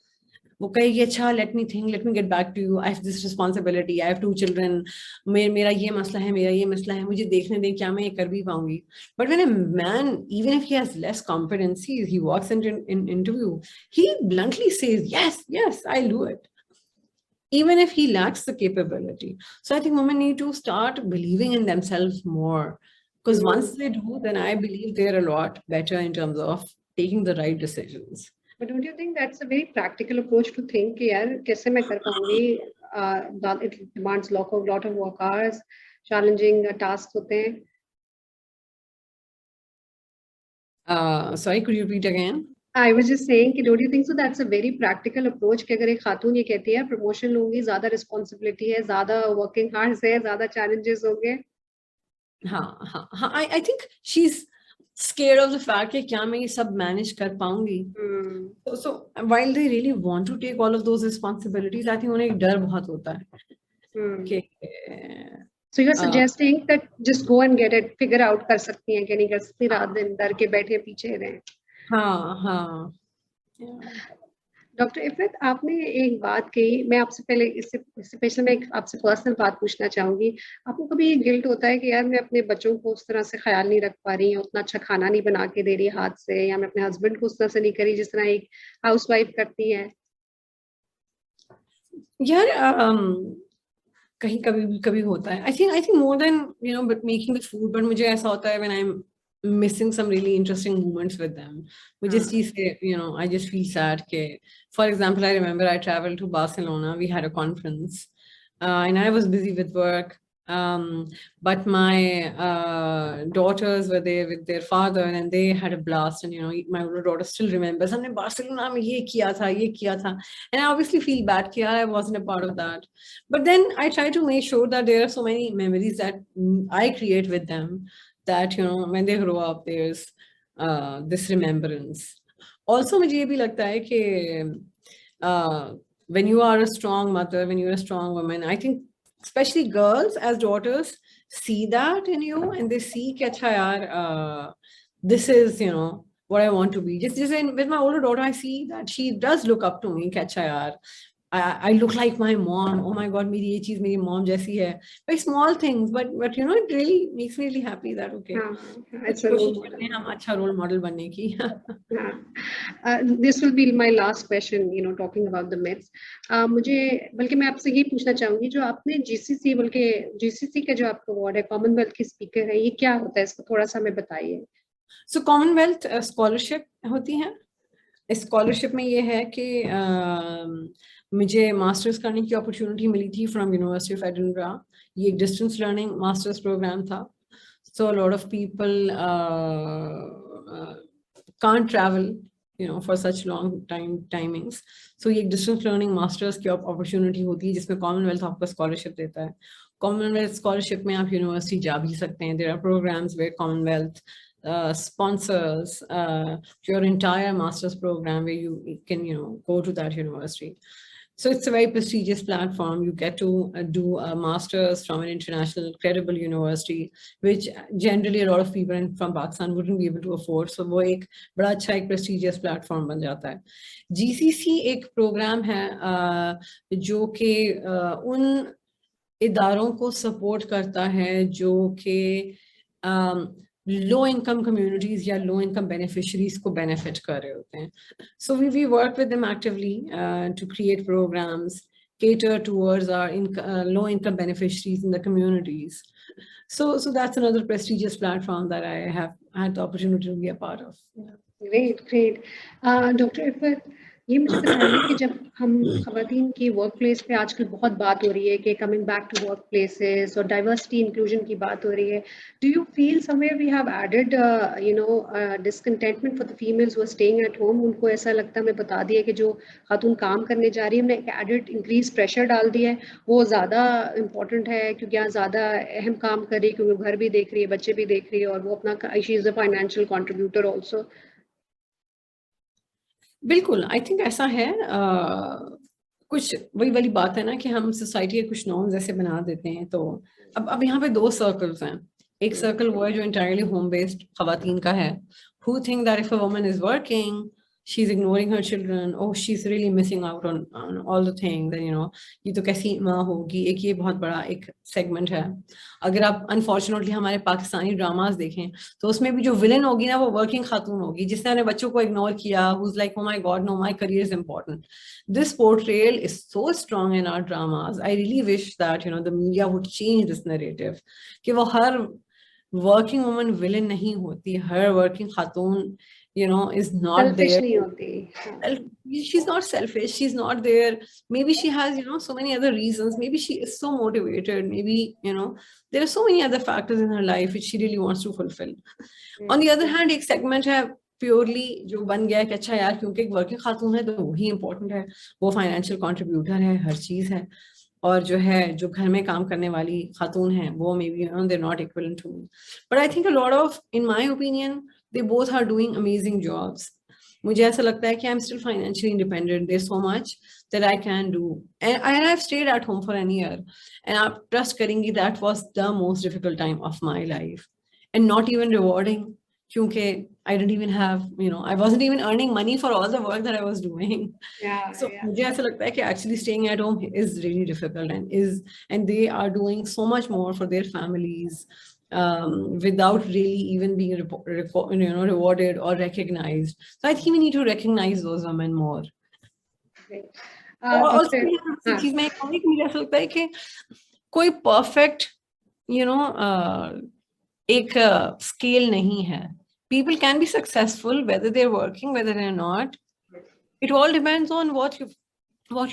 S2: वो कहेगी अच्छा let me think, let me get back to you, I have this responsibility, I have 2 children, मेरा ये मसला है, मुझे देखने दें क्या मैं ये कर भी पाऊंगी. But when a man, even if he has less competency, he walks in interview, he bluntly says yes I'll do it, even if he lacks the capability. So I think women need to start believing in themselves more, because once they do, then I believe they're a lot better in terms of taking the right decisions.
S1: But don't you think that's a very practical approach to think कि यार कैसे मैं कर पाऊंगी? It demands lot of work hours, challenging tasks होते हैं.
S2: Sorry, could you repeat again?
S1: I was just saying कि don't you think so that's a very practical approach कि अगर एक खातून ये कहती है प्रमोशन लूंगी, ज्यादा रिस्पॉन्सिबिलिटी है, ज्यादा वर्किंग हार्स है, ज्यादा challenges होंगे.
S2: हाँ, I think she's scared of the fact कि क्या मैं ये सब manage कर पाऊंगी. So while they really want to take all of those responsibilities, I think उन्हें एक डर बहुत होता है कि
S1: So you're suggesting that just go and get it, figure out कर सकती हैं कि नहीं कर सकती, रात दिन डर के बैठे पीछे रहें.
S2: हाँ.
S1: डॉक्टर इफ़त, आपने एक बात कही, मैं आपसे पहले इससे पहले मैं आपसे पर्सनल बात पूछना चाहूंगी. आपको कभी ये गिल्ट होता है कि यार मैं अपने बच्चों को उस तरह से ख्याल नहीं रख पा रही हूँ, उतना अच्छा खाना नहीं बना के दे रही हाथ से, या मैं अपने हस्बैंड को उस तरह से नहीं करी जिस तरह एक हाउसवाइफ करती है?
S2: यार कहीं कभी होता है. I think more than, you know, but making the food, but मुझे ऐसा होता है when I'm missing some really interesting moments with them. Which is, you know, I just feel sad. For example, I remember I traveled to Barcelona. We had a conference, and I was busy with work. But my daughters were there with their father, and they had a blast. And you know, my older daughter still remembers, "हमने Barcelona में ये किया था," and I obviously feel bad कि I wasn't a part of that. But then I try to make sure that there are so many memories that I create with them, that, you know, when they grow up, there's this remembrance. Also, मुझे ये भी लगता है कि when you are a strong mother, when you're a strong woman, I think especially girls as daughters see that in you, and they see कि अच्छा यार, this is, you know, what I want to be. Just with my older daughter, I see that she does look up to me कि अच्छा यार, I look like my mom. Oh my God, मेरी ये चीज मेरी mom जैसी है. Very small things, but you know, it really makes me really happy that okay,
S1: it's a role model.
S2: हम अच्छा role model बनने की.
S1: This will be my last question, you know, talking about the myths. मुझे बल्कि मैं आपसे ये पूछना चाहूंगी, जो आपने GCC बल्कि GCC का जो आपका अवार्ड है, कॉमनवेल्थ की स्पीकर है, ये क्या होता है, इसको थोड़ा सा हमें बताइए.
S2: So कॉमनवेल्थ स्कॉलरशिप होती है. इस स्कॉलरशिप में ये है कि मुझे मास्टर्स करने की अपॉर्चुनिटी मिली थी फ्रॉम यूनिवर्सिटी ऑफ एडिनबरा. ये एक डिस्टेंस लर्निंग मास्टर्स प्रोग्राम था. So a lot of people can't travel, you know, for such long timings. So ये distance learning masters की opportunity होती है जिसमें Commonwealth आपको scholarship देता है. Commonwealth scholarship में आप university जा भी सकते हैं. There are programs where Commonwealth sponsors your entire master's program where you can, you know, go to that university. So it's a very prestigious platform. You get to do a master's from an international credible university, which generally a lot of people from Pakistan wouldn't be able to afford. So वो एक बड़ा अच्छा एक prestigious platform बन जाता है. GCC एक program है जो कि उन इदारों को support करता है जो कि low income communities या low income beneficiaries को benefit कर रहे होते हैं. So we work with them actively to create programs cater towards our low income beneficiaries in the communities. So that's another prestigious platform that I have had the opportunity to be a part of.
S1: Yeah. Great. Dr. Iffat, ये मुझे बताइए कि जब हम खवातीन की work place पे आजकल बहुत बात हो रही है कि coming back to work places और डाइवर्सिटी इंक्लूजन की बात हो रही है, do you feel somewhere we have added you know discontentment for the females who are staying at home? उनको ऐसा लगता है, मैं बता दिया कि जो खातून काम करने जा रही है हमने एक एडेड इंक्रीज प्रेशर डाल दिया है, वो ज़्यादा इंपॉर्टेंट है क्योंकि यहाँ ज़्यादा अहम काम कर रही है, क्योंकि घर भी देख रही है, बच्चे भी देख रही है, और वो अपना she is a financial contributor also.
S2: बिल्कुल, आई थिंक ऐसा है. कुछ वही वाली बात है ना कि हम सोसाइटी के कुछ नॉर्म्स ऐसे बना देते हैं. तो अब यहाँ पे दो सर्कल्स हैं. एक सर्कल वो है जो इंटायरली होम बेस्ड खवातीन का है, who think that if a woman is working, she's ignoring her children, oh she's really missing out on all the things, and you know, ये तो कैसी माँ होगी. एक ये बहुत बड़ा एक सेगमेंट है. अगर आप अनफॉर्चुनेटली हमारे पाकिस्तानी ड्रामास देखें तो उसमें भी जो विलन होगी ना वो वर्किंग खातून होगी जिसने अपने बच्चों को इग्नोर किया, who's like oh my god no, my career is important. This portrayal is so strong in our dramas. I really wish that, you know, the media would change this narrative कि वो हर working woman villain नहीं होती. Her working Khatoon, you know, is not
S1: selfish
S2: there.
S1: नहीं होती.
S2: She's not selfish. She's not there. Maybe she has, you know, so many other reasons. Maybe she is so motivated. Maybe, you know, there are so many other factors in her life which she really wants to fulfill. On the other hand, एक segment है purely जो बन गया है कि अच्छा यार क्योंकि एक वर्किंग खातून है तो वही इंपॉर्टेंट है, वो फाइनेंशियल कंट्रीब्यूटर है, हर चीज है. और जो है जो घर में काम करने वाली खातून है वो may be they're not equivalent to me. But I think a lot of, in my opinion, they both are doing amazing jobs. मुझे ऐसा लगता है कि I'm still financially independent. There's so much that I can do. And I've stayed at home for a year. And आप trust करेंगी that was the most difficult time of my life. And not even rewarding क्योंकि I didn't even have, you know, I wasn't even earning money for all the work that I was doing. So मुझे ऐसा लगता है कि actually staying at home is really difficult and they are doing so much more for their families without really even being rewarded or recognized. So I think we need to recognize those women more. Also चीज मैं कहूँगी कि मुझे ऐसा लगता है कि कोई perfect, you know, एक scale नहीं है. People can be successful whether they're working, whether they're not. It all depends on what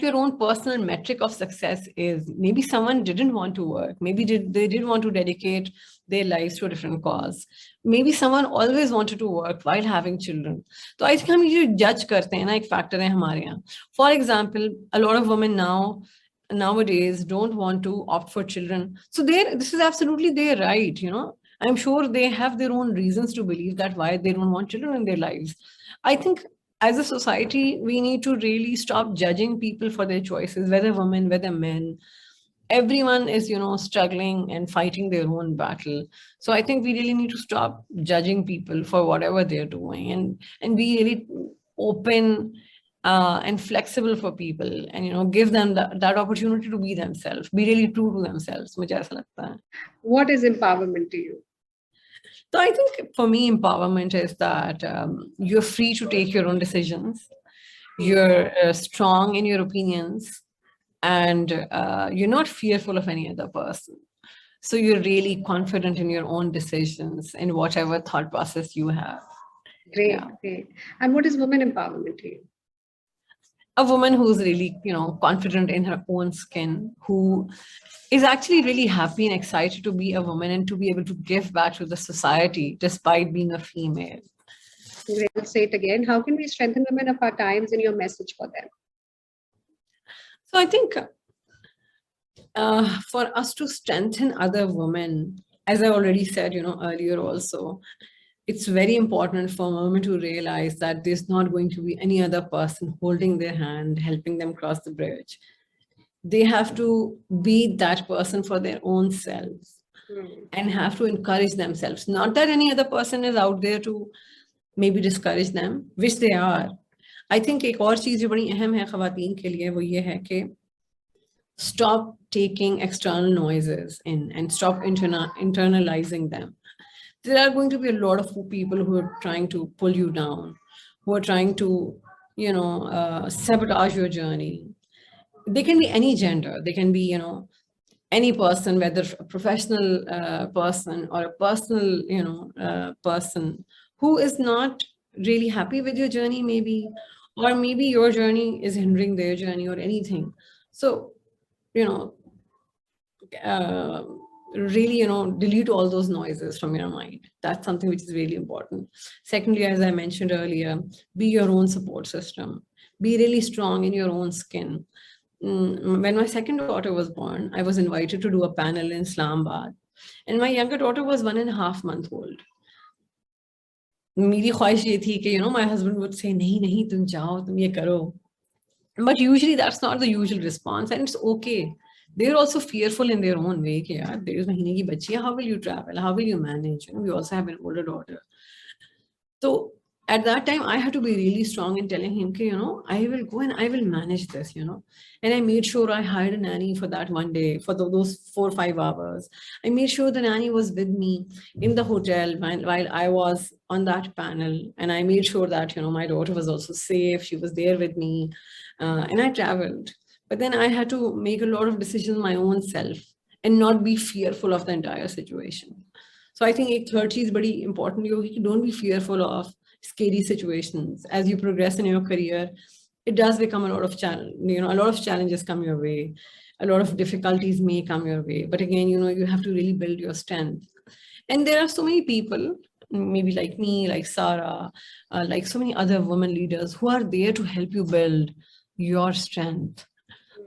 S2: your own personal metric of success is. Maybe someone didn't want to work. Maybe they did want to dedicate their lives to a different cause. Maybe someone always wanted to work while having children. So I think हम ये judge करते हैं ना, एक factor है हमारे यहाँ. For example, a lot of women nowadays don't want to opt for children. So this is absolutely their right, you know. I'm sure they have their own reasons to believe that why they don't want children in their lives. I think as a society, we need to really stop judging people for their choices, whether women, whether men. Everyone is, struggling and fighting their own battle. So I think we really need to stop judging people for whatever they're doing, and be really open and flexible for people, and give them that opportunity to be themselves, be really true to themselves. मुझे ऐसा लगता है.
S1: What is empowerment to you?
S2: So I think for me, empowerment is that you're free to take your own decisions. You're strong in your opinions, and you're not fearful of any other person. So you're really confident in your own decisions and whatever thought process you have.
S1: Great,
S2: Yeah.
S1: great. And what is women empowerment to you?
S2: A woman who's really, confident in her own skin, who is actually really happy and excited to be a woman and to be able to give back to the society despite being a female.
S1: Great. I'll say it again. How can we strengthen women of our times in your message for them?
S2: So I think for us to strengthen other women, as I already said, earlier also, it's very important for women to realize that there's not going to be any other person holding their hand, helping them cross the bridge. They have to be that person for their own selves and have to encourage themselves. Not that any other person is out there to maybe discourage them, which they are. I think एक और चीज़ जो बड़ी अहम है ख़वातीन के लिए वो ये है कि stop taking external noises in and stop internalizing them. There are going to be a lot of people who are trying to pull you down, who are trying to, sabotage your journey. They can be any gender. They can be, any person, whether a professional person or a personal, person who is not really happy with your journey, maybe, or maybe your journey is hindering their journey or anything. So, really, delete all those noises from your mind. That's something which is really important. Secondly, as I mentioned earlier, be your own support system. Be really strong in your own skin. When my second daughter was born, I was invited to do a panel in Islamabad, and my younger daughter was 1.5 months old. मेरी ख्वाहिश ये थी कि my husband would say नहीं नहीं तुम जाओ तुम ये करो, but usually that's not the usual response, and it's okay. They're also fearful in their own way. There is mahine ki bachi hai, how will you travel? How will you manage? We also have an older daughter. So at that time, I had to be really strong in telling him, I will go and I will manage this, And I made sure I hired a nanny for that one day, for those 4 or 5 hours. I made sure the nanny was with me in the hotel while I was on that panel. And I made sure that, my daughter was also safe. She was there with me. And I traveled. But then I had to make a lot of decisions my own self and not be fearful of the entire situation. So I think a third is very important. You don't be fearful of scary situations. As you progress in your career, it does become a lot of challenge. A lot of challenges come your way. A lot of difficulties may come your way. But again, you have to really build your strength. And there are so many people, maybe like me, like Sarah, like so many other women leaders who are there to help you build your strength.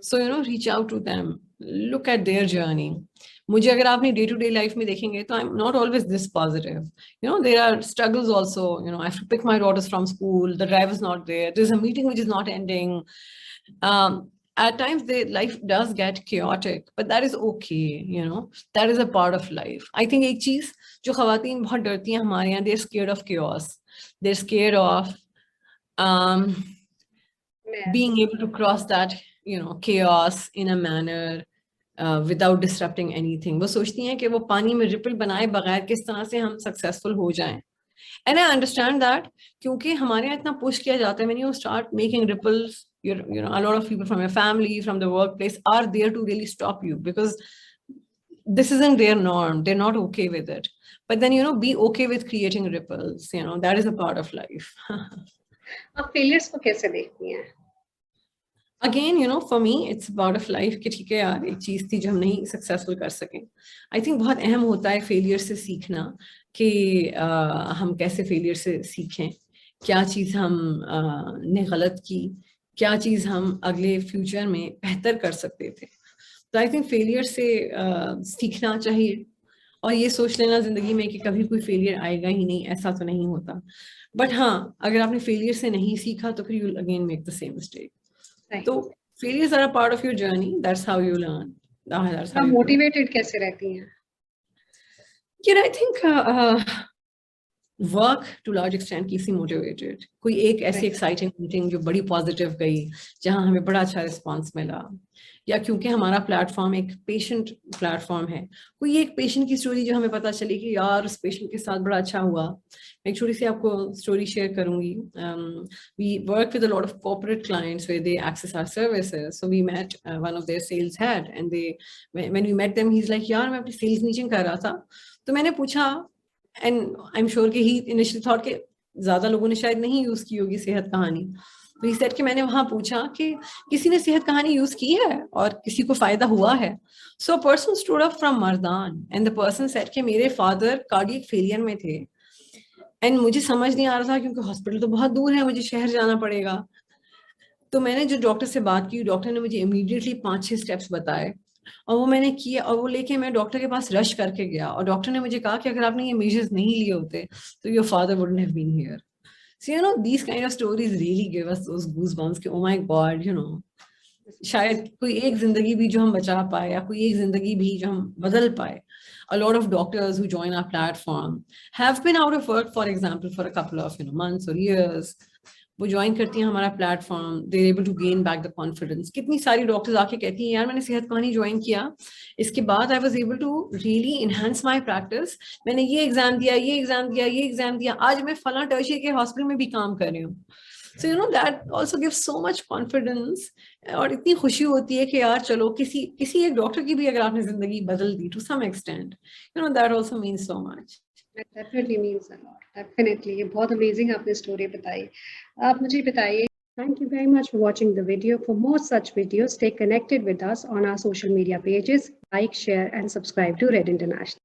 S2: So, reach out to them, look at their journey. मुझे अगर आपने day-to-day life में देखेंगे तो I'm not always this positive. There are struggles also. I have to pick my daughters from school. The driver's not there. There's a meeting which is not ending. At times, life does get chaotic, but that is okay. That is a part of life. I think एक चीज जो ख़वातीन बहुत डरती हैं हमारे यहाँ, they're scared of chaos. They're scared of being able to cross that, chaos in a manner without disrupting anything. वो सोचती हैं कि वो पानी में रिपल बनाए बगैर किस तरह से हम successful हो जाएं. And I understand that क्योंकि हमारे यहाँ इतना push किया जाता है, when you start making ripples, a lot of people from your family, from the workplace are there to really stop you because this isn't their norm. They're not okay with it. But then, be okay with creating ripples. That is a part of life.
S1: आप failures को कैसे देखती हैं?
S2: Again, for me, it's part of life कि ठीक है यार एक चीज थी जो हम नहीं सक्सेसफुल कर सके. I think बहुत अहम होता है फेलियर से सीखना कि हम कैसे फेलियर से सीखें, क्या चीज हम ने गलत की, क्या चीज हम अगले फ्यूचर में बेहतर कर सकते थे. तो I think फेलियर से सीखना चाहिए और ये सोच लेना जिंदगी में कि कभी कोई फेलियर आएगा ही नहीं, ऐसा तो नहीं होता। बट हाँ, अगर आपने फेलियर से नहीं सीखा तो फिर you again make the same mistake. तो failures are a part of your journey, that's how you learn, that's how
S1: आप
S2: यू ग्रो।
S1: मोटिवेटेड कैसे रहती हैं?
S2: I think work to large extent keeps me motivated. कोई एक ऐसी exciting meeting जो बड़ी पॉजिटिव गई, जहां हमें बड़ा अच्छा रिस्पांस मिला, या क्योंकि हमारा प्लेटफॉर्म एक पेशेंट प्लेटफॉर्म है, कोई एक पेशेंट की स्टोरी जो हमें पता चली कि यार उस पेशेंट के साथ बड़ा अच्छा हुआ। मैं एक छोटी सी आपको स्टोरी शेयर करूंगी। We work with a lot of corporate clients where they access our services, so we met one of their sales head and they when we met them he is like, यार मैं अपनी sales meeting कर रहा था, तो मैंने पूछा, and I am sure कि ही इनिशियली थॉट कि ज्यादा लोगों ने शायद नहीं यूज की होगी सेहत कहानी, तो ही सेड कि मैंने वहां पूछा कि किसी ने सेहत कहानी यूज की है और किसी को फायदा हुआ है? So a person stood up from Mardan and the person said कि मेरे फादर कार्डियक फेलियर में थे एंड मुझे समझ नहीं आ रहा था क्योंकि हॉस्पिटल तो बहुत दूर है, मुझे शहर जाना पड़ेगा। तो मैंने जो डॉक्टर से बात की, डॉक्टर ने मुझे इमीडिएटली 5-6 स्टेप्स बताए और वो मैंने किया, और वो लेके मैं डॉक्टर के पास रश करके गया और डॉक्टर ने मुझे कहा कि अगर आपने ये मेजर्स नहीं लिए होते तो your father wouldn't have been here. So you know these kind of stories really give us those goosebumps कि oh my god, you know शायद कोई एक जिंदगी भी जो हम बचा पाए, या कोई एक जिंदगी भी जो हम बदल पाए। A lot of doctors who join our platform have been out of work, for example, for a couple of months or years. वो ज्वाइन करती हैं हमारा platform, they're able to gain back the confidence. कितनी सारी doctors आके कहती हैं, यार मैंने सेहत कहानी ज्वाइन किया, इसके बाद I was able to really enhance my practice, मैंने ये एग्जाम दिया, ये एग्जाम दिया, ये एग्जाम दिया, आज मैं फला टर्शियरी के हॉस्पिटल में भी काम कर रही हूँ। सो you know that also gives so much confidence, और इतनी खुशी होती है कि यार चलो किसी एक डॉक्टर की भी अगर आपने जिंदगी बदल दी to some extent, you know that also means so much.
S1: Definitely means a lot, definitely. ये बहुत अमेजिंग आपने स्टोरी बताई। आप मुझे बताइए, thank you very much for watching the video. For more such videos, stay connected with us on our social media pages. Like, share and subscribe to Red International.